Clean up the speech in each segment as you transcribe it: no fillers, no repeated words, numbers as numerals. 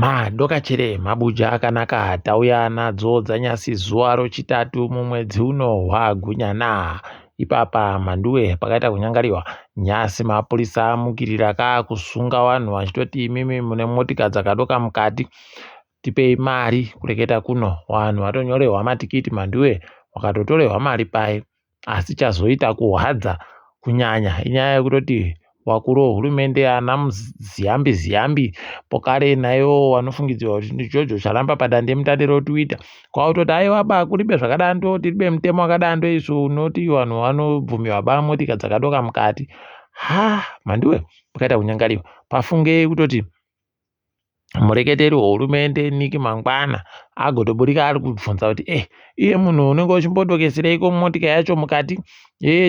Madokachere mabuja akanaka tauya nadzo dzanyasi zuwa rochitatu mumwedzi uno hwaGunyana. Ipapa mhanduwe pakaita kunyangariwa nyasi mapurisa amukirira kusunga vanhu vachitoti imimi mune motika dzakadoka mukati tipei mari kureketa kuno vanhu vatonyorerwa matikiti mhanduwe wakatotorerwa mari pai asi chazoita kuhadza kunyanya inyaya yekutoti wakuru wehurumende ana muziyambi pokare nayo wanofungidzirwa kuti ndijojo charamba padande mutande rotuita kwautoti aiwa ba kuribe zvakadando tiribe mutemo wakadando isu unoti vanhu vanobvumiwa ba motika dzakadoka mukati mhanduwe pakaita kunyangariwa pafungei kutoti mureketeri wehurumende Nick Mangwana agotoburika ari kubvunza kuti iye munhu unenge uchimbodokesereiko motika yacho mukati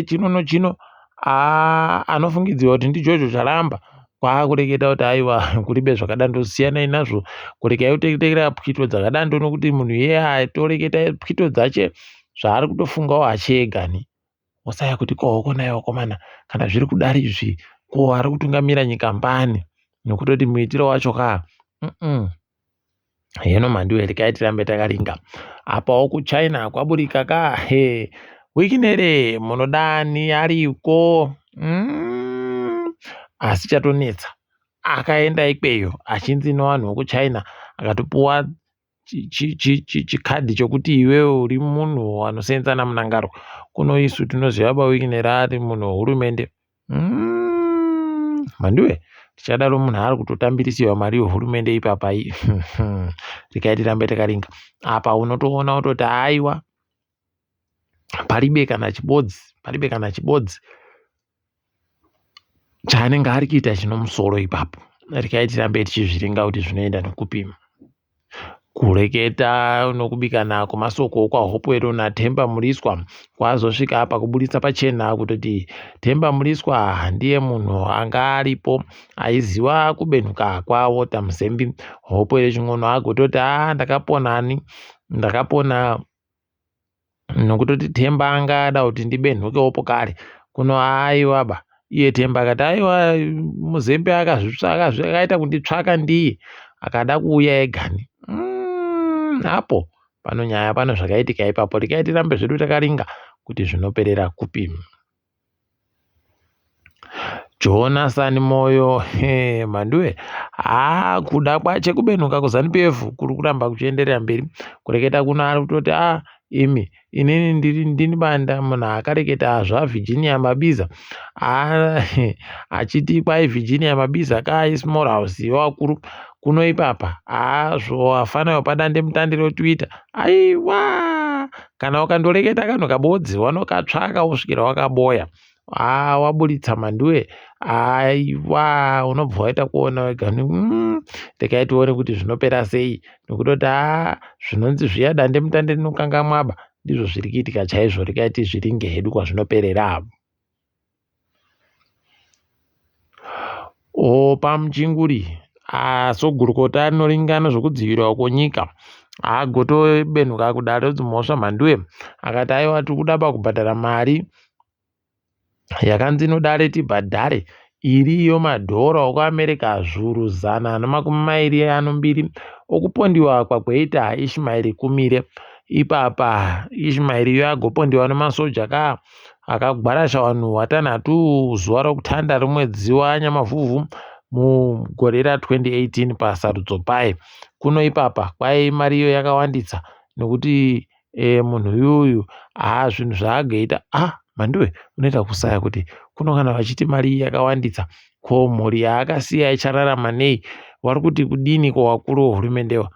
chino anofungidzirwa kuti ndijojo charamba kwakureketa kuti aiwa kuribe zvakadando siyanai nazvo kuregai kutekera pwito dzakadando nokuti munhu iye atoreketa pwito dzache zvaari kutofungawo achegani osaya kuti kohoko komana kana zviri kudari izvi ko ari kutungamira nyika mbani nokutoti muitiro wacho heno mhanduwe regai tirambe takaringa apawo kuChina kwaburika wikinere munodani ariko asi chatonetsa akaenda ikweyo achinzi nevanhu vekuChina akatopuwa chikadhi chokuti iwewe uri munhu anosenza namunangaro kuno isu tinoziva bawikinere ari munhu wehurumende mhanduwe tichadaro munhu ari kutotambirisiwa mari yehurumende ipapai regai tirambe takaringa apa unotoona kutoti aiwa paribe kana chibodzi chaanenge ari kuita chino musoro ipapo regai tirambe tichizviringa kuti zvinoenda nekupima kureketa nokubika nako masoko kwaHopuero naTemba Muriswa kwazosvika apa kuburitsa pachena kutoti Temba Muriswa ndiye munhu anga aripo aiziva kubenuka kwaWalter Muzembi. Hopuero ching'ono agototi ndakapona nokutoti Temba angada kuti ndibenukewo pokare kuno aiwaba iye Temba akati aiwa Muzembe akaita kunditsvaka ndiye akada kuuya egani apo nyaya pano zvakaitika ipapo regai tirambe zvedu takaringa kuti zvinoperera kupima. Jonathan Moyo mhanduwe kuda kwache kubenuka kuZANU-PF kuri kuramba kuchienderera mberi kureketa kuno ari kutoti imi inini ndini banda munhu akareketa zvaVirginia Mabiza achiti kwai Virginia Mabiza Small House wakuru kuno ipapa zvafanayo padande mutande roTwitter aiwa kana ukandoreketa kanhu kabodzi wanokatsvaka usvikira wakaboya waburitsa mhanduwe aiwa unobva waita kuona wega regai tione kuti zvinopera sei nokutoti zvinonzi zviya dande mutande rinokangamwaba ndizvo zviri kuitika chaizvo regai tizviringe hedu kwazvinoperera. Pamuchinguri sogurukota rinoringana zvokudzivirirwa kwenyika agotobenuka kudare kuti mhosva mhanduwe akati aiwa tiri kuda kubhadhara mari yakanzi inodare tibhadhare iriyo madhora okuAmerica zviuru 122 okupondiwa kwakweita Ishmael Kumire. Ipapa Ishmael iyo agopondiwa nemasoja akagwarasha vanhu vatanhatu zuva rokutanda romwedzi waNyamavhuvhu mugore ra2018 pasarudzo pai kuno ipapa kwai mari iyo yakawanditsa nokuti munhu uyuyu zvinhu zvaagoita mhanduwe unoita kusaya kuti kuno kana vachiti mari yakawanditsa ko mhuri yaakasiya ichararama nei vari kuti kudini kwavakuru vehurumendewa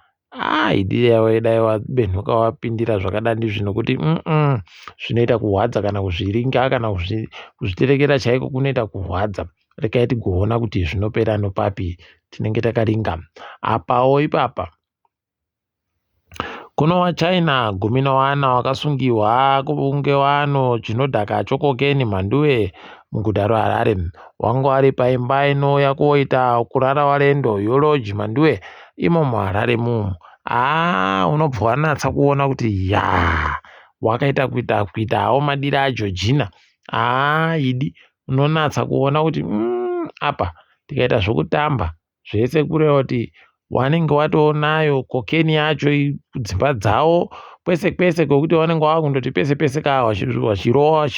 dai wabenuka wapindira zvakadandi zvino kuti zvinoita kuhwadza kana kuzviringa kana kuzviterekera chaiko kunoita kuhwadza regai tigoona kuti zvinopera nopapi tinenge takaringa apawo ipapa kuno waChina 14 wakasungiwa kunge wano chinodhaka chokokeni mhanduwe muguta reHarare wangu ari paimba inouya koita kurara warendo yoloji mhanduwe imo muHarare mumu unobva wanatsa kuona kuti wakaita kuitawo madiri aJeorgina idi unonatsa kuona kuti apa tikaita zvokutamba zvese kureva kuti wanenge watoonayo kokeni yacho kudzimba dzawo kwese kwese kwekuti wanenge wakundoti pese pese wachirowa.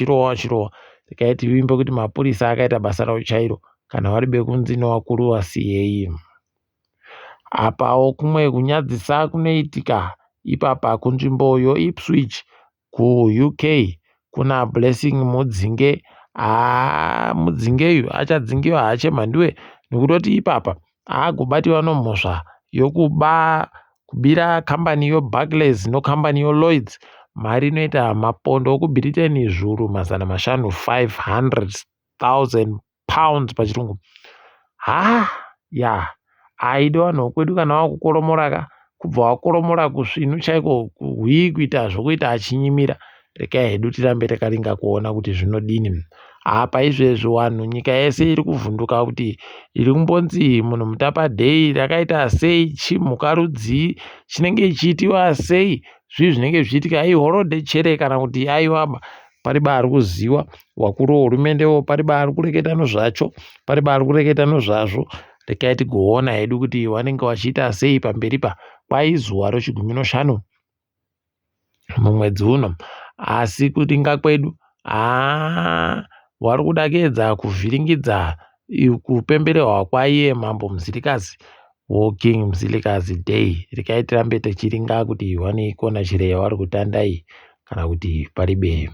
Tikaiti vimbe kuti mapurisa akaita basa rawo chairo kana waribe kunzi nevakuru vaCA. Apawo kumwe kunyadzisa kunoitika ipapa kunzvimbo Ipswich kuUK kuna Blessing Mudzinge. Mudzingeyu achadzingiwa hachemhandiwe nekutoti ipapa agobatiwa nomhosva kubira kambani Barclays nokambani Lloyds mari inoita mapondo okuBritain zviuru 500,000 pounds pachirungu. Aidi vanhu vokwedu kana wakukoromora kubva wakoromora kusvinu chaiko kuhwii kuita zvokuita achinyimira. Rekai hedu tirambe takaringa kuona kuti zvinodini. Paizvezvi wanhu nyika yese iri kuvhunduka kuti iri kumbonzi munhu mutapadhei rakaita sei, chimhukarudzi chinenge chiitiwa sei, zvii zvinenge zvichiitika ihorodhe chere kana kuti aiwa pariba ari kuziva wakuru wehurumende pariba ari kureketa nezvacho pariba ari kureketa nezvazvo. Rekai tigoona hedu kuti wanenge wachiita sei pamberipa kwaizuva re15 mumwedzi uno. Asi kuringa kwedu wari kuda kuedza kuvhiringidza kupemberehwa kwaiye mambo Mzilikazi King Mzilikazi Day. Rekai tirambe tichiringa kuti waneikona chire yavari kutandai kana kuti paribe.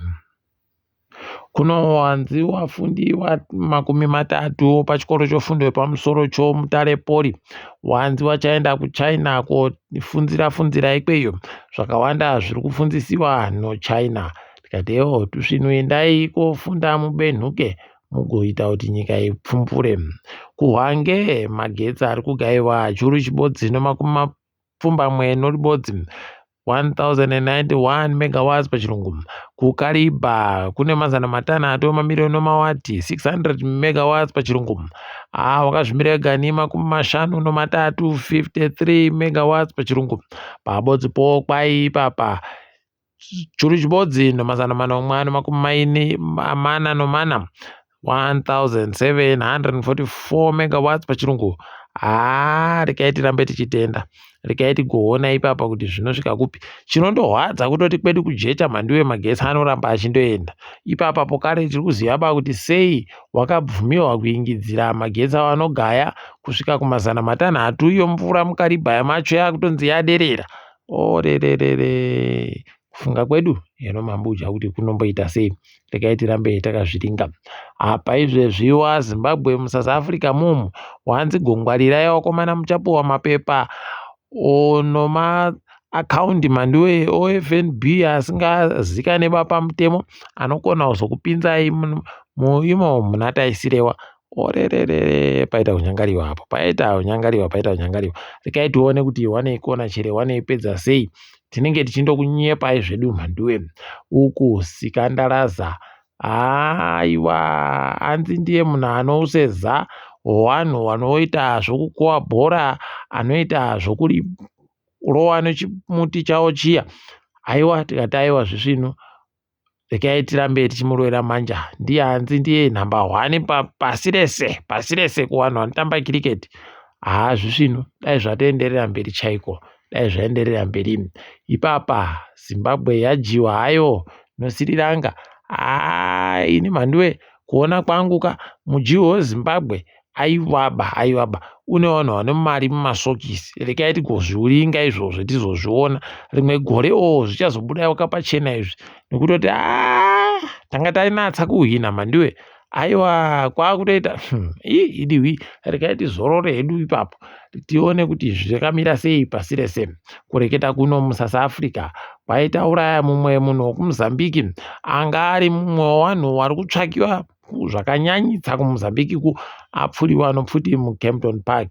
Kuno wanzi wafundi 30 pachikoro chofundo yepamusoro choMutarepori wanzi wachaenda kuChina kofunzira ikweyo. Zvakawanda zviri kufundzisiwa noChina. Tikati tusvinoendai kofunda mubenhuke mugoita kuti nyika ipfumbure. Kuhwange magetsi ari kugayiwa churu chibodzi no20 noribodzi 1091 megawatts pachirungu. Kukariba kune 500 mamirioni nomawati 600 megawatts pachirungu. Wakazvimira gani 53 53 megawatts pachirungu. Pabodzi po kwai papa churu chibodzi no 1744 megawatts pachirungu. Rekai tirambe tichitenda. Rekai tigoona ipapa kuti zvinosvika kupi. Chinondohwadza kutoti kwedu kujecha mhandiwe magetsi anoramba achindoenda. Ipapa pokare tiri kuziva kuti sei wakabvumirwa kuingidzira magetsi awanogaya kusvika ku500 iyo mvura mukaribhaya macho yakutonzi yaderera. Orererere kufunga kwedu mambuja kuti kunomboita sei. Rekai tirambe takazviringa. Paizvezvi waZimbabwe muSouth Africa mumu wanzi gongwarirai wakomana muchapuwa mapepa noma-akaundi mhandiwe OFNB asingazikane pamutemo anokona kuzokupinzai muimo munataisirewa. Orerere paita kunyangariwa apo paita kunyangariwa. Rekai tione kuti waneikona chere waneipedza sei. Tinenge tichindokunyepai zvedu mhandiwe uku sikandaraza. Aiwa anzi ndiye munhu anouseza wanhu wanoita zvokukohwa bhora anoita zvokurowa nechimuti chawo chiya. Aiwa tikati aiwa zvisvino rekai tirambe tichimurowera manja. Ndiye anzi ndiye nhamba 1 pasi rese kuvanhu vanotamba kiriketi. Zvisvino dai zvatoenderera mberi chaiko. Dai zvaenderera mberi. Ipapa Zimbabwe yajiwa hayo noSri Lanka. Ini mhandiwe kuona kwangu mujiwo weZimbabwe aiwaba une vanhu vane mari mumasokisi. Rekai tigozviuringa izvozvo tizozviona rimwe gore zvichazobuda pachena izvi nekutoti tanga tainatsa kuhina mhandiwe. Aiwa kwakutoita idiwi. Rekai tizorore hedu ipapo tione kuti zvakamira sei pasi rese. Kureketa kuno muSouth Africa kwaitauraya mumwe munhu wokuMozambique anga ari mumwe wavanhu vari kutsvakiwa zvakanyanyisa kuMozambique apfuriwa nopfuti muCampton Park.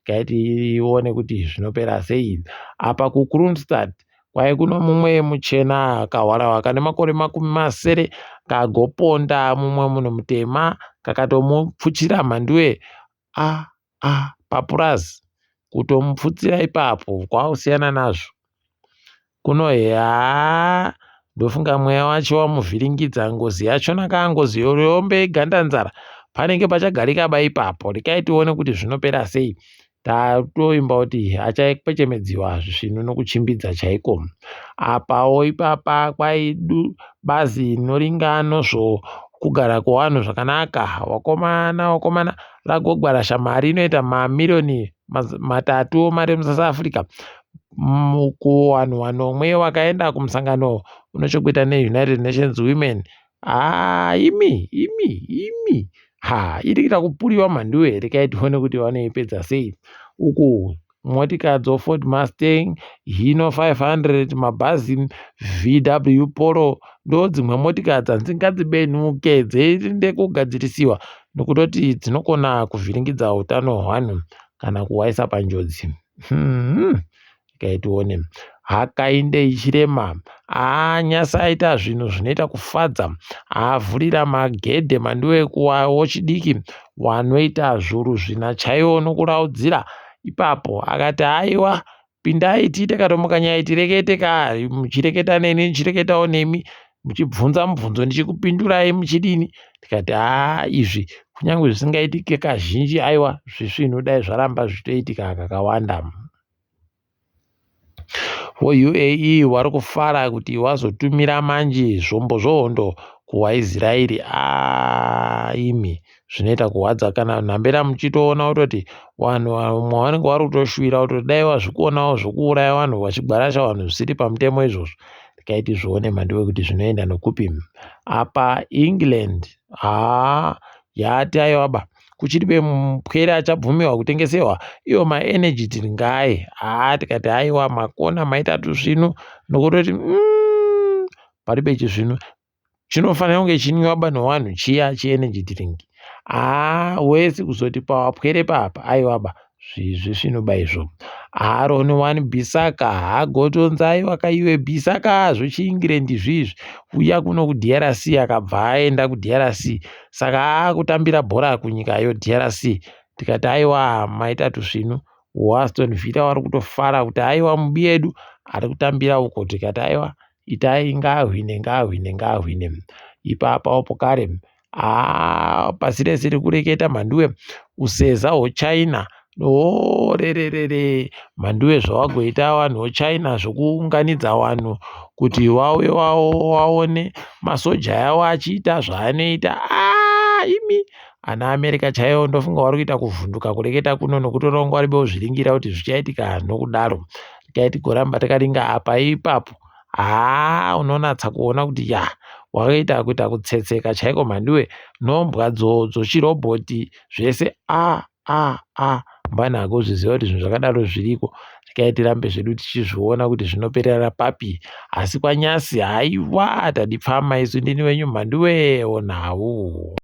Rekai tione kuti zvinopera sei. Apa kuKroonstad kwai kuno mumwe muchena akahwara kane makore 80 kagoponda mumwe munhu mutema kakatomupfuchira mhandiwe papurazi kutomupfutsira ipapo kwausiyana nazvo. Kuno ndofunga mweya wacho wamuvhiringidza. Ngozi yachona ngozi yorombe gandanzara panenge pachagarika ipapo. Rekai tione kuti zvinopera sei. tatoimba kuti achakwechemedziwa zvisvinu nokuchimbidza chaiko. Apawo ipapa kwaidu bazi rinoringa kugara kwevanhu zvakanaka. Wakomana ragogwara shamwari inoita mamirioni 3 mari muSouth Africa kuwanhu vanomwe wakaenda kumusangano unochokuita neUnited Nations Women. Imi irikuita kupuriwa mhanduwe. Rekai tione kuti vanoipedza sei. Uku motika Ford Mustang, Hino 500, mabhazi VW Polo ndo dzimwe motika dzanzingadzibenuke dziende kugadzirisiwa nokutoti dzinokona kuvhiringidza utano hwevanhu kana kuwaisa panjodzi. Rekai tione. Hakainde Hichilema nyasa aita zvinhu zvinoita kufadza. Avhurira magedhe manduwe kuwawo chidiki wanoita zvuru zvina chaiwo nokuraudzira. Ipapo akati aiwa pindai tiite katomukanyai tirekete muchireketa neni ndichireketawo nemi muchibvunza mubvunzo ndichikupindurai muchidini. Tikati izvi kunyange zvisingaitike kazhinji aiwa zvisvinhu dai zvaramba zvichitoitika kakawanda. UAE wari kufara kuti wazotumira manje zvombo zvohondo kuwaIsraeri. Imi zvinoita kuhwadza kana nhambera muchitoona kutoti vanhu mwavanenge vari kutoshuvira kutoti dai wazvikonawo zvokuuraya vanhu vachigwarasha vanhu zvisiri pamutemo izvozvo. Tikaiti zvione mhandiwe kuti zvinoenda nokupi. Apa England yati aiwaba kuchiribe mupwere achabvumiwa kutengesewa iyo maenergy dringaye. Tikati aiwa makona maitatu zvinu nokutoti paribe chizvinu chinofanira kunge chinwiwa nevanhu chiya chienergy drink. Wesi kuzoti pawapwere papa aiwaba zvizvinoba izvo. Aaron Wan Bissaka hagotonzai wakaiwe Bissaka zvechiEngland zvizvi uya kuno kuDRC akabva aenda kuDRC saka akutambira bhora kunyika DRC. Tikati aiwa maitatu zvinu Aston Villa wari kutofara kuti aiwa mubi edu ari kutambira uko. Tikati aiwa itai ngahwine. Ipapa pokare pasi rese rikureketa mhanduwe useza hweChina. Mhanduwe zvawagoita vanhu veChina zvokuunganidza vanhu kuti wauye waone masoja yawo achiita zvaanoita. Imi ana America chaiwo ndofunga wari kuita kuvhunduka kureketa kuno nokutora ngwaribe kuzviringira kuti zvichaitika nokudaro. Tikaiti goramba takaringa apa ipapo unonatsa kuona kuti wakaita kuita kutsetseka chaiko mhandiwe. Nombwa dzochirobhoti zvese mbani kuzviziva kuti zvinhu zvakadaro zviriko. Tikaiti rambe zvedu tichizviona kuti zvinoperera papi. Asi kwanyasi haiwa tadipfama isu ndini wenyu mhandiwe onhawu.